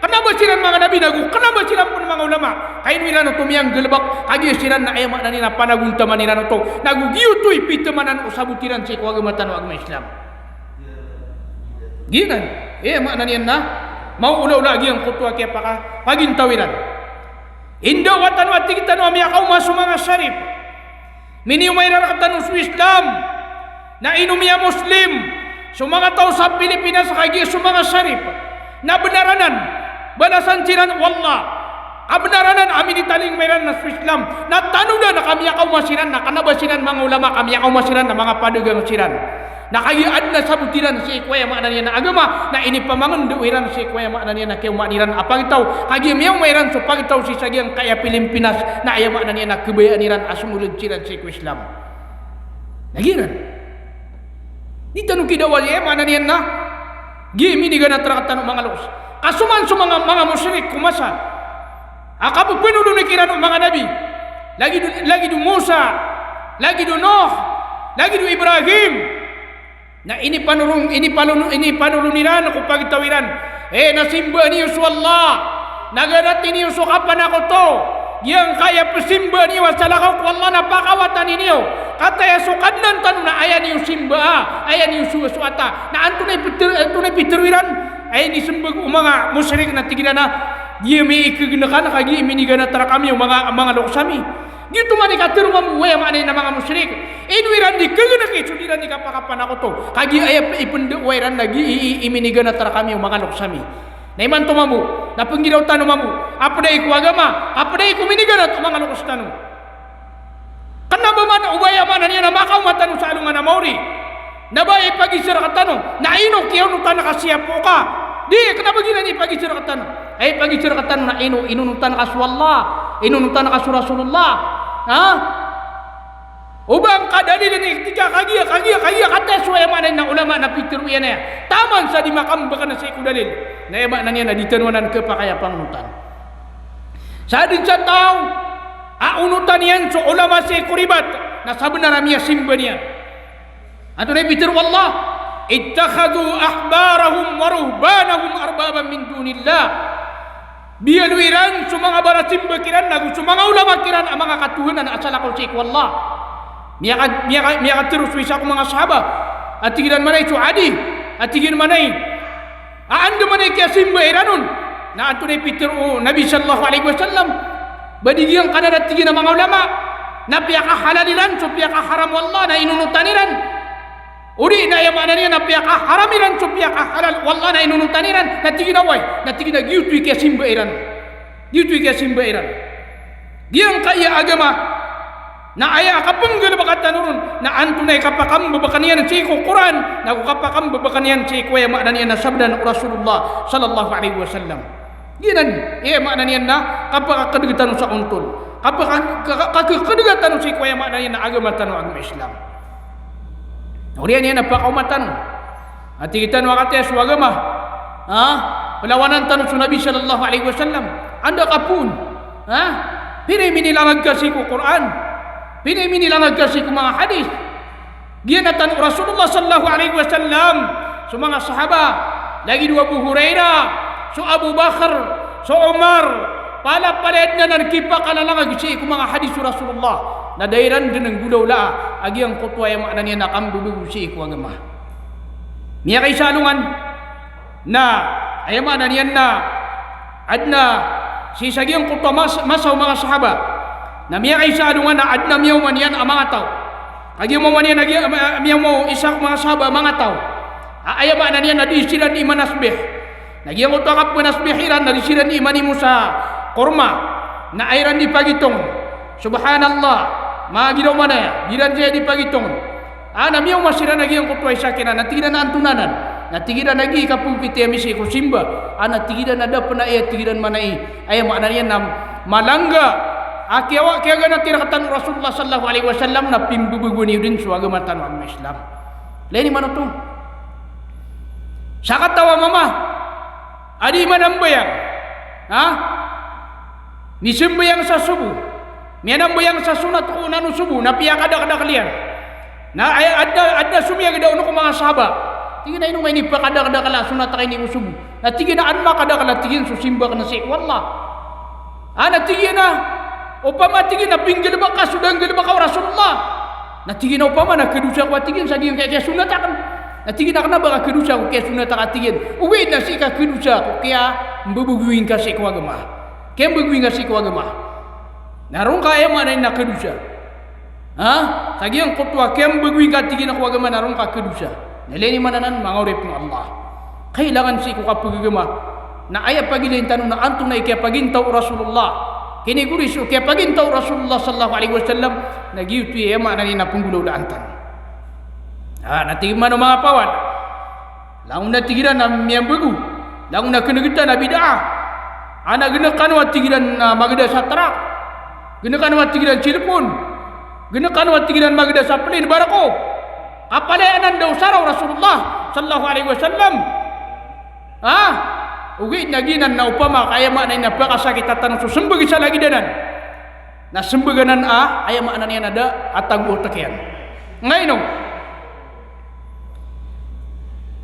kenapa siran mga nabi nagu kenapa siran pun mga ulama kain wirano tumiyang gelbak kagi siran na ayama nani na panagunta manirano to nagu giutoy pitamanan usabutiran si kuagamatan wa agama Islam ginan makna niyan na mau ula-ula lagi ang kutwa kaya pagintawiran indo watan wati kita no miya kaum masu mga syarif mini umayra rakatan usu Islam na inumiya muslim sumanga tao sa Pilipinas kagi sumanga syarif na benaranan balasan siran wallah abnaranan amin italing meran na Islam na tanuda na kami akaw masiran na kanabasiran mga ulama kami akaw masiran na mga padugang siran na kayaan na sabutiran si ikwaya makna niya na agama na ini pamangan duwiran si ikwaya makna niya na kayo maniran apang itaw kagi miyaw mayran so pag itaw si sagyang kaya Pilipinas na ayaw makna niya na kabayaniran asumulod siran si ikwa Islam nagiran di tanong kidawali makna niya na gimi ni ganat rakatan mga los kasuman sa mga musyrik kumasa akabu pinulo ni kirano mga nabi lagi do Musa lagi do Nuh lagi do Ibrahim na ini panuluniran ko pagtawiran nasimba niyo sa Allah naganat niyo sa kapan ako to yang kaya pesimba niyo sa lakaw ko Allah napakawatan niyo kataya sukadnan tanu na ayan niyo simba ayan niyo suwata na antunay pitirwiran ay ni sembag mga musyrik na tigina na dia may ikignakan kagi iminiga na tarakami mga loksami Gitu man ikatero mamu waya man na mga musyrik. Inuiran di kagana kay sudiran di kapakapan ako to. Kagi ay ipende wairan lagi iminigan na tara kami mga luksami. Naiman to mamu, napanggidaw tanong mamu. Apa da iku agama, apa da iku minigan at mga lukus tanong. Kanaba man ubaya man niya na makaw matanong sa alungan na mauri. Nabay pagisira ka tanong, naino kiyaw nung tanong kasiya po ka. Di, kenapa gina ni pagisira ka tanong? Ay pagisira ka tanong na inunong tanong ka Allah, inunong tanong ka Rasulullah. Ha? Ubang kadalil ni ketika kagia kata suaya mana na ulama na pitiru yan ya. Taman sa di makam baka na sa dalil. Na ema na niya na ditanuanan ke pakaya pangunutan. Sa din sa tao, unutan yan so ulama sa kuribat na sabenar miya simba niya. Ato na pitiru Allah, ittakhadhu ahbarahum wa ruhbanahum arbaban min dunillah. Biyaluiran so mga barasimba kiran nagu so mga ulama kiran ang mga katuhanan asal ako sa Allah. Miya terus wisa ko mga sahaba at tigiran manay so adi at tigiran manay ando manay kaya simba iranun na ato na pitiru Nabi sallallahu alaihi wasallam badigiyang kanan at tigiran mga ulama na piyaka halaliran so piyaka haram wallah na inunutaniran uri na yamanan niya na piyaka haramiran so piyaka halal wallah na inunutaniran na tiginaway na tiginagiw kaya simba iran gitu kaya simba iran diyang kaya agama na aya kapang galabakatan nurun na antunay kapakam babakanian si Quran na kapakam babakanian si kuya maknanian na sabdan Rasulullah sallallahu alaihi wasallam ginan maknanian na kapakadugatan sa untol kapakadugatan si kuya maknanian na agama agama Islam urian yan napakaumatan at ikitan wakati sa agama pelawanan tanong sa Nabi sallallahu alaihi wasallam anda kapun pinay minilang agkasi ko Quran pinay minilang agkasi ko mga hadis ginatan Rasulullah sallallahu alaihi wasallam so mga sahaba lagi dua Abu Hurairah so Abu Bakar so Umar pala pared na nagkipa kalalang agkasi ko mga hadis Rasulullah na dairan din ng gulaw la agi ang kutwa yung makna niya nakambubugu si ko agama niya kay salungan na ayaman na niyan na adna si sagyang kutwa masaw mga sahaba na miya kay salungan na adna miyaw man yan ang mga tao kagyo mo man yan miyaw mo isa mga sahaba mga tao ayaman na niyan na di sila ni manasbih nagyang kutwa kap manasbihiran na di sila ni imani mo sa korma na ayran di pagitong subhanallah magidaw man ya diran siya di pagitong miyaw masira nagi ang kutwa isa kina natigiran na antunanan natigiran lagi kapung piti misi ko simba natigiran ada pena tigiran manai ay makna niyan na malangga akiawa kaya gana tirakatan Rasulullah sallallahu alaihi wasallam na pimbubuguni din sa agama tanong Islam lain man to sa katawa mama adi man bayang ni simbayang sa subuh mianam bayang sa sunat ko nanu subuh na piya kada kalian na ada sumia kada uno ko mga sahaba tingin na ino may ni pa kada kala sunat kay ni subuh na tingin na anma kada kala tingin so simba kana si wallah na tingin na upama tingin na pinggil ba ka sudang gil ba ka Rasulullah na tingin na upama na kedusa ko tingin sa tingin kaya sunat akan na tingin na kana ba ka kedusa ko kaya sunat ka tingin uwi na si ka kedusa ko kaya mbubuguin ka si ko agama kaya mbubuguin ka si ko agama narong kaya manay na kedusa sagyang kutwa kaya mbubuguin ka tingin ako agama narong ka kedusa nalini mananan mangurip ng Allah kailangan si ko kapagagama na aya pagilin tanong na antong na ikaya pagintaw Rasulullah kini kuriso kaya pagintaw Rasulullah sallallahu alaihi wasallam nagiutu iya makna ni napunggulaw daantan natigman ng mga pawan lang natigiran na miyang bagu lang nakinagita na bid'ah ginakan wa tigiran na magda sa tarak ginakan wa tigiran cilpun ginakan wa tigiran magda sa pelin barako kapalayanan daw saraw Rasulullah sallallahu alaihi wasallam ugi naginan na upama kaya makna na pakasakit tanong so sembagi sa lagi danan na sembaganan ay makna niya nada atag utak yan ngayon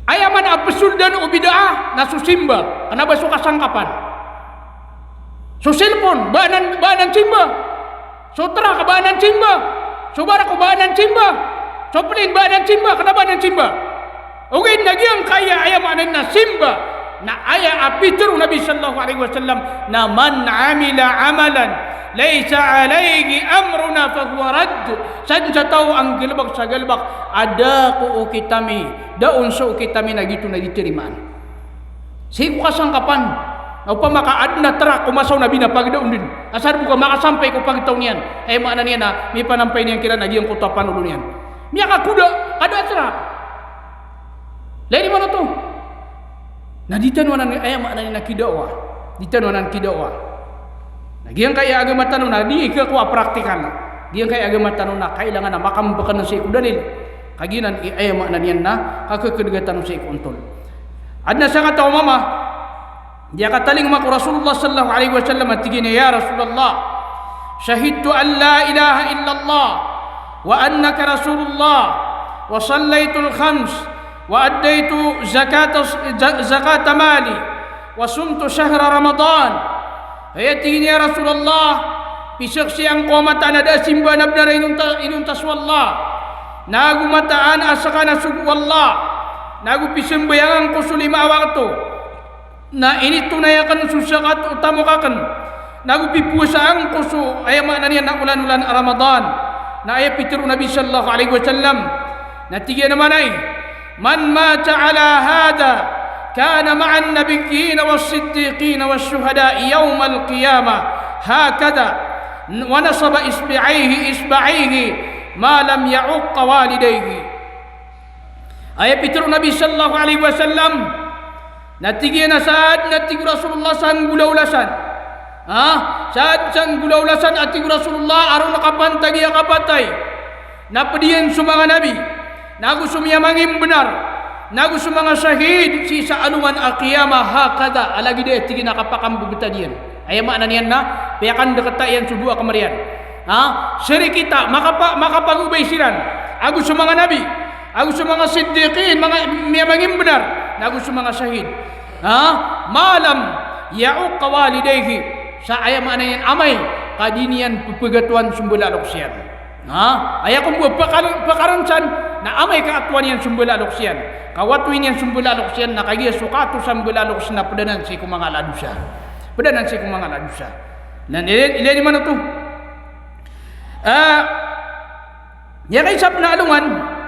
ayaman apesul dan ubidaa na susimba kenapa suka sangkapan so cellphone banan simba so terak banan simba so barak banan simba so pelin banan simba kenapa banan simba ugi nagiang kaya ayam makna na simba na aya apitur Nabi sallallahu alaihi wasallam na man amila amalan laysa alaihi amruna fa huwa rad. San sa tao ang gilbak sa galbak, ada ko ukitami, daon sa ukitami na gito na ditirimaan. Sigo kasangkapan, upang makaad na tara kumasaw na binapagdaon din. Asar buka makasampay ko pagtaw niyan. Ay maana niya na may panampay niyan kira nagyang kutapan ulo niyan. Miya ka kuda, ada tara. Lain mana to? Naditan wanan ay maana niya nakidawa. Ditan wanan kidawa. Nagyang kaya agama tanong na di ka kuha praktikal. Diyan kaya agama tanong na kailangan na makambakan ng siku dalil. Kaginan ay maana niyan na kakakadagatan ng siku untol. Adna sa kataw mama, dia kataling mak Rasulullah sallallahu alaihi wasallam tigina ya Rasulullah, syahidtu an la ilaha illallah wa annaka Rasulullah wa sallaitul khams wa addaitu zakat mali wa sumtu syahra Ramadan. Tigina ya Rasulullah, pisaksi ang komata na da simba nabdara inun taswallah. Nagumataan asakana subwallah. Nagu pisembayangan ko sa 5 waktu na ini tunayakan susakat utamukakan. Nagu pipuasaan ko sa ayaman na niya na ulan-ulan Ramadan na ayat pitiru Nabi sallallahu alaihi wasallam na tiga naman ay man mata ala hada kana ma'an nabiyyin was-siddiqin was-shuhada yawm al-qiyamah hakada wa nasaba isba'ihi ma lam ya'uq walidayhi. Ayat pitru Nabi sallallahu alaihi wasallam natigya na saad natig Rasulullah san gulaulasan. Saad san gulaulasan atig Rasulullah aron nakapantag iya kapatay. Napadiyan sa mga nabi. Nagu sumiyamangin benar. Nagu sa mga syahid si sa anuman al-qiyamah hakada alagi de tigin nakapakam bubutadiyan. Ay makna niyan na payakan dekata yan sa dua kemarian. Seri kita makapagubay silan. Agus sa mga nabi. Aku sa mga siddiqin, mga miyamangin benar. Aku sa mga syahid. Malam ya'uq walidayhi. Sa ayam ana yan amay kadinian pupagatuan sumbulalok siyan. Ayaw kong pakaransan na amay kaatuan yan sumbulalok siyan. Kawatuin yan sumbulalok siyan na kagiya sukato sumbulalok siyan na padanan si kung mga ladusa. Padanan si kung mga ladusa. Ilan naman ito? Yan kay sap na alungan.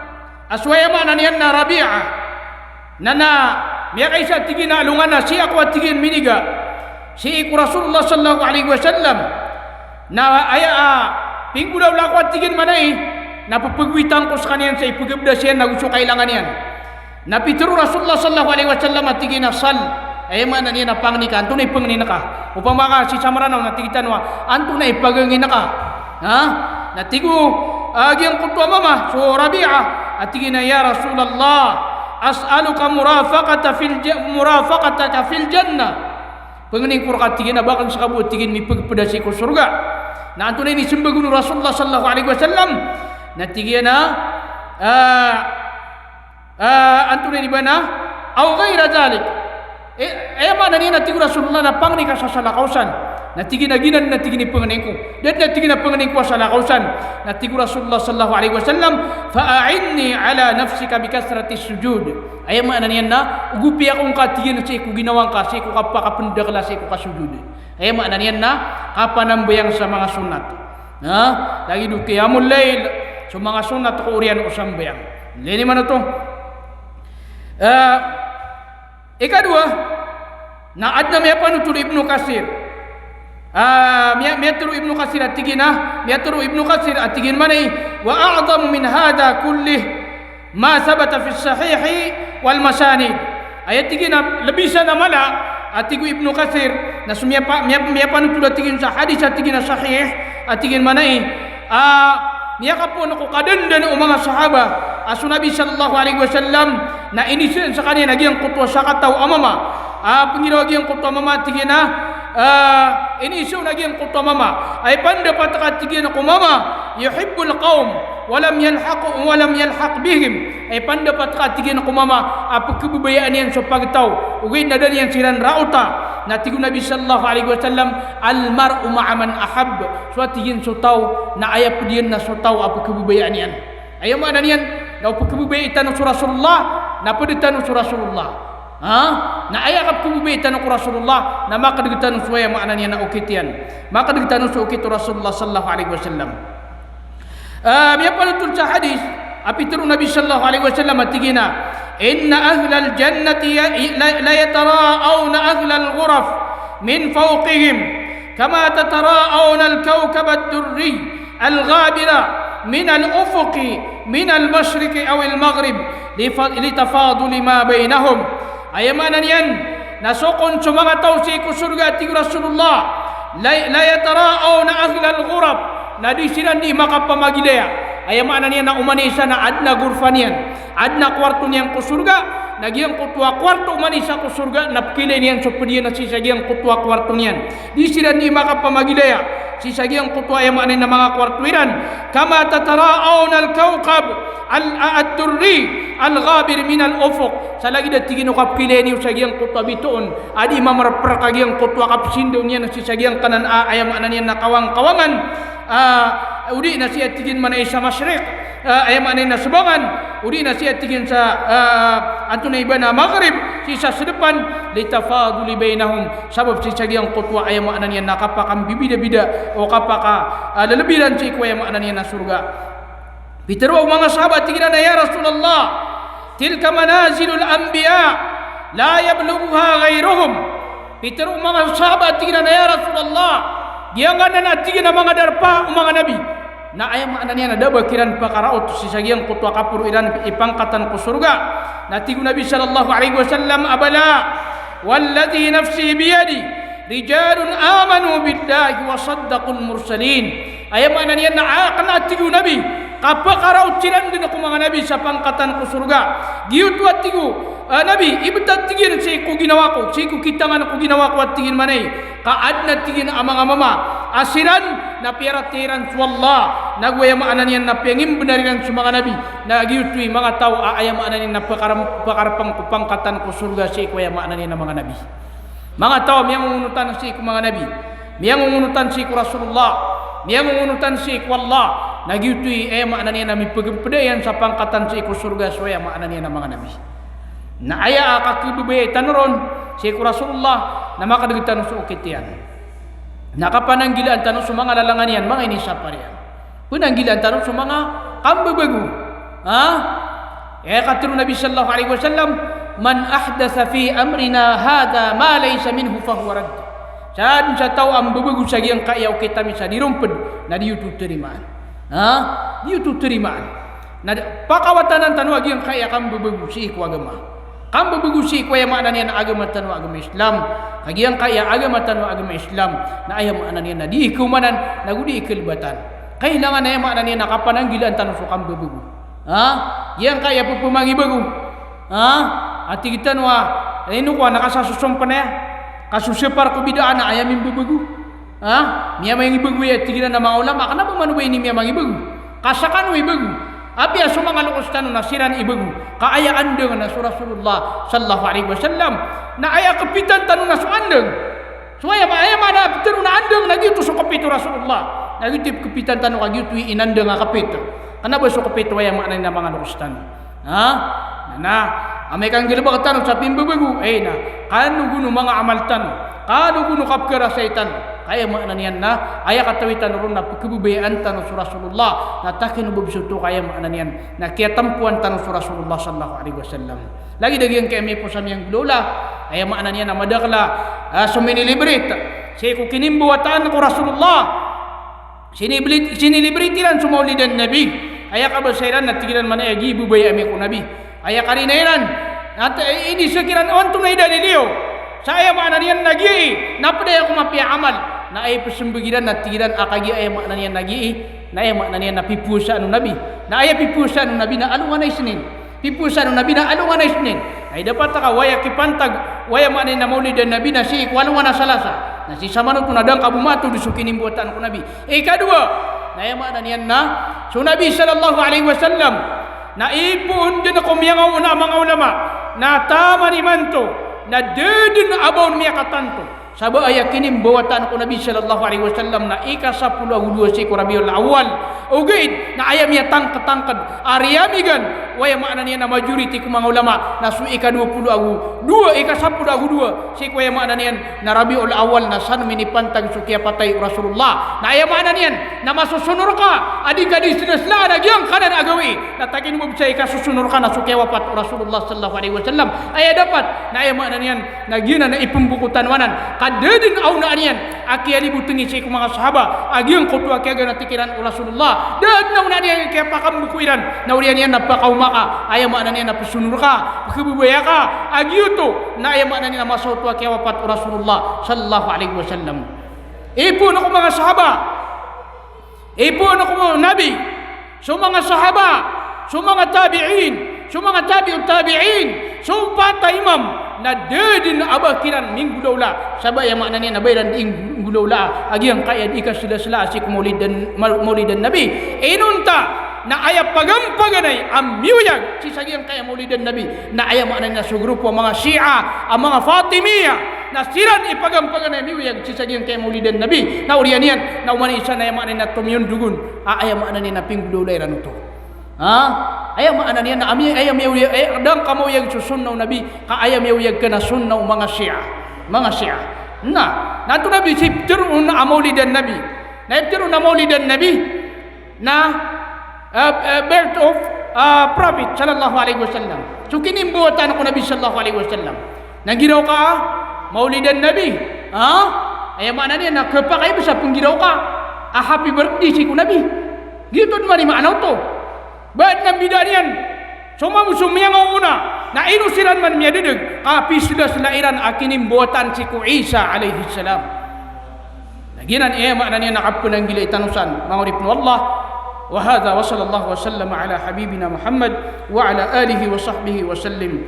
Aswaya mana niyan na Rabi'a na miya kaysa tigin na alungan na si ako at tigin miniga si iku Rasulullah sallallahu alaihi wasallam na pinggulaw lang ako at tigin manay napapagwitan ko sa kaniyan sa ipagabda siya na gusto kailangan yan na pituro Rasulullah sallallahu alaihi wasallam at tigin na sal ay mana niya na pangni ka anto na ipangnin ka upang maka si Samaranaw na tigitan mo anto na ipagangin ka na tigo agyang kutwa mama so Rabi'a atigina ya Rasulullah as'aluka murafaqataka fil jannah pengening kurka tigina bakal sakabut tigin mi pagpadasi ko surga na anto na ini sembagunu Rasulullah sallallahu alaihi wasallam na tigina anto na ibana au ghaira zalik mana ni na tigu Rasulullah na pangni ka sa salakausan na tigina ginan na tigini pengening ko dan na tigina pengening ko sa salakausan na tigu Rasulullah sallallahu alaihi wasallam fa'inni ala nafsika bikasrati sujud ay mana niyan na ugupi akong katigin sa iku ginawang ka sa iku kapakapendak la sa iku kasujud ay mana niyan na kapanambayang sa mga sunat lagi du qiyamul lail sa mga sunat ko urian usang bayang lini man to ikadua na adna may panutul Ibnu Katsir miatru Ibnu Katsir atigina miatru Ibnu Katsir atigin manay wa a'zamu min hada kullih ma sabata fi sahih wal masanid ayat tigina lebih sana mala atigu Ibnu Katsir na sumia panutul atigin sa hadis atigina sahih atigin manay kapon ko kadandan o mga sahaba asu Nabi sallallahu alaihi wasallam na inisin sa kanina nagyang kutwa sa kataw amama pangiraw nagyang kutwa mama tigina inisu nagyang kutwa mama ay pandapat ka tigina ko mama yuhibbul qaum walam yalhaq bihim ay pandapat ka tigina ko mama apagkabubayaan yan sa pagtaw ugay na dan yan siran rauta na tigu Nabi sallallahu alaihi wasallam al mar'u ma'a man ahab so tigin so taw na ayap diyan na so taw apagkabubayaan yan ayaw mo anan yan na apagkabubayaan ng Rasulullah na paditan ng Rasulullah na ayakap kabubayaan ng Rasulullah na makadagtan ng suwaya mo anan yan na ukit yan makadagtan ng ukit Rasulullah sallallahu alaihi wasallam Biar panutul sa hadis api terus Nabi sallallahu alaihi wasallam atigina inna ahlal jannati la yatara'awna ahlal ghuraf min fawqihim kama tatara'awna al-kawkab ad-durri al-ghabira min al-ufuqi min al-mashriqi aw al-maghrib litafaduli ma bainahum. Ayamanan yan nasukon sa mga tao sa surga ti Rasulullah la yatara'awna ahlal ghuraf na di sila di makapamagilaya. Ayamanan yan na umanisa na adna gurfan yan adna kwarto niyan ko surga nagyang kutwa kwarto umanisa ko surga napkilay niyan so pwede na sisagyang kutwa kwarto niyan di sila di makapamagilaya sisagyang kutwa ayamanan na mga kwarto iran kama tatara'awna al-kawkab ad-durri al-ghabir min al-ufuq sa lagi na tigino kapkilay niyo sagyang kutwa bitoon adi mamaraprakagiyang kutwa kapsindo niyan na sisagyang kanan ayamanan yan na kawang-kawangan udi na siya tigin man ay sa masyrik ayamanin na subangan udi na siya tigin sa anto na iba na maghrib si sa sedepan litafaduli bainahum sabab si sagyang kutwa ayamanan yan nakapakang bibida-bida o kapaka lalabiran si ikwa ayamanan yan na surga. Pitero mga sahabat tigina na ya Rasulullah tilka manazilul anbiya la yablughuha ghairuhum. Pitero mga sahabat tigina na ya Rasulullah giyangan na tigina mga darpa mga nabi na ayam ananya na daba kiran pakaraot si sagyang kutwa kapur iran ipangkatan ko surga na tigu Nabi sallallahu alaihi wasallam abala walladhi nafsi biyadi rijalun amanu billahi wa saddaqul mursalin. Ayam ananya na akan tigu Nabi kapakaraot siran din ako mga nabi sa pangkatan ko surga giut wat tigu Nabi ibtat tigin si ko ginawa ko si ko kitangan ko ginawa ko at tigin manay kaad na tigin ang mga mama asiran na piratiran wallah nagwayamaanan yan na piyangim benariran sa mga nabi na giutoy mga tao aayamaanan yan na pakarapang pangkatan ko surga si ko yamaanan yan na mga nabi mga tao miyang ungunutan si ko mga nabi miyang ungunutan si ko Rasulullah miyang ungunutan si ko Allah na giutoy ayamaanan yan na may pagpadayan sa pangkatan si ko surga so ayamaanan yan na mga nabi na aya kakibubay tanuron si Rasulullah na makadagitan sa ukitian nakapananggilan tanong sa mga lalangan yan mga inisa pa riyan pananggilan tanong sa mga kambabago katulad Nabi sallallahu alaihi wasallam man ahdatha fi amrina hada ma laysa minhu fahuwa radd saan sa tao ang babago sa giyang kayaw kita misa dirumpad na diyutu terimaan diyutu terimaan na pakawatanan tanong agiyang kaya kang babago si iku agama kang babagusi ko ayamanan yan na agama tanwa agama Islam kagiyang kaya agama tanwa agama Islam na ayamanan yan na di ikumanan nagudi ikilbatan kailangan ayamanan yan na kapananggilan tanong so kang babago yang kaya pupumagi bago at tigitan wa ino ko nakasasusong pa na yan kasusipar ko bidaan na ayamin babago miya may ibago ya tigilan na mga ulama ka na ba manubay ni miya mga ibago kasakan mo ibago Abi aso mga lukustano na siran ibagu kaayaan dengan na Rasulullah sallallahu alaihi wasallam na aya kapitan tanong na suandeng suaya aya mana tanong na andeng lagi tu so kapito Rasulullah lagi tip kapitan tanong lagi tu inandeng nga kapito kana ba so kapito aya mana na mga lukustano na amay kang gilaba tanong sa pimbabagu na kanu guno mga amal tanong kanu guno kapkara saitan kaya makna niyan na aya katawitan ron na kebubayaan tanong sa Rasulullah na takin ububsuto kaya makna niyan na kaya tampuan tanong sa Rasulullah sallallahu alaihi wasallam lagi dagiang kami po sa miyang lola kaya makna niyan na madakla suminilibrit si ko kinimbuwatan ko Rasulullah sinilibrit ilan sumaulidan nabi aya kabasairan na tigilan man ay gibubay ami ko nabi aya karinairan at ini sekiran onto na idaliliyo saya makna niyan nagi napadaya ko mapia amal na ay pasembegiran na tigiran akagi ay makna niyan nagi na ay makna niyan napipusa anu nabi na ay pipusa anu nabi na alungan ay sinin pipusa anu nabi na alungan ay sinin ay dapat ka waya kipantag waya makna na maulid dan nabi na si walungan na salasa na si samano tunadang kabumatu disukinin buatan ko nabi kadua na ay makna niyan na so nabi sallallahu alaihi wasallam na ipun din ako miyang mga ulama na tama ni manto na dedin abon miya katanto sabo aya kinim buwatan ko Nabi sallallahu alaihi wasallam na ika 10 si Rabiul Awal ugaid na ayam ya tangkad ariamigan waya makna niya na majority ku mga ulama na su ika 20 agu 2 ika 10 agu 2 si waya makna niyan na Rabiul Awal na san minipantag sukiya patay Rasulullah na ayam makna niyan na masusunur ka adi gadis sila nagyang kanan agawi na tagin mo sa ika susunur ka na sukiya wapat Rasulullah sallallahu alaihi wasallam ay dapat na ayam makna niyan nagyan na ipembukutan wanan kadedin au na niyan aki ali butengi si mga sahaba agyang kutua kaya na tikiran Rasulullah dan na niyan kaya pakam bukuiran na urian niyan napakaumaka ayam makna niyan na pesunur ka kebubaya ka agyo to na ayam makna niyan na masautua kaya wapat Rasulullah sallallahu alaihi wasallam ipo na ko mga sahaba ipo na ko mga nabi so mga sahaba so mga tabi'in so mga tabi'ut tabi'in so patay imam na dedin abakiran minggu daula sabab yang maknanya nabai dan minggu daula agi yang kaya ikas sila asik maulid dan nabi inunta na ayat pagampaganay amiyag si sagi yang kaya maulid dan nabi na ayat maknanya sa grupo mga Syiah ang mga Fatimiyah na siran ipagampaganay amiyag si sagi yang kaya maulid dan nabi na urianian na umani isa na ayat maknanya tumyun dugun ayat maknanya na minggu daula ranuto ayam makna niya na ayam yawiyag dang kamo yang susunnaw nabi ka ayam yawiyag ka na sunnaw mga Syiah na nato nabi siptirun na maulidan nabi na siptirun na maulidan nabi na birth of prophet sallallahu alaihi wasallam so kinimbuatan ako nabi sallallahu alaihi wasallam nagiraw ka maulidan nabi ayam makna niya na kapakay sa penggiraw ka happy birthday si ku nabi gitu mari makna to ba't ng bidanian sumamsumiyang una na inusiran man miya didig kapi sila selairan akinim buatan si ku Isa alaihi salam naginan makna niya nakapunang gila itanusan mga ripno Allah wa hadha wa sallallahu wa sallama ala habibina Muhammad wa ala alihi wa sahbihi wa sallim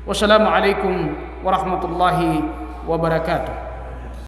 wa salamu alaikum wa rahmatullahi wa barakatuh.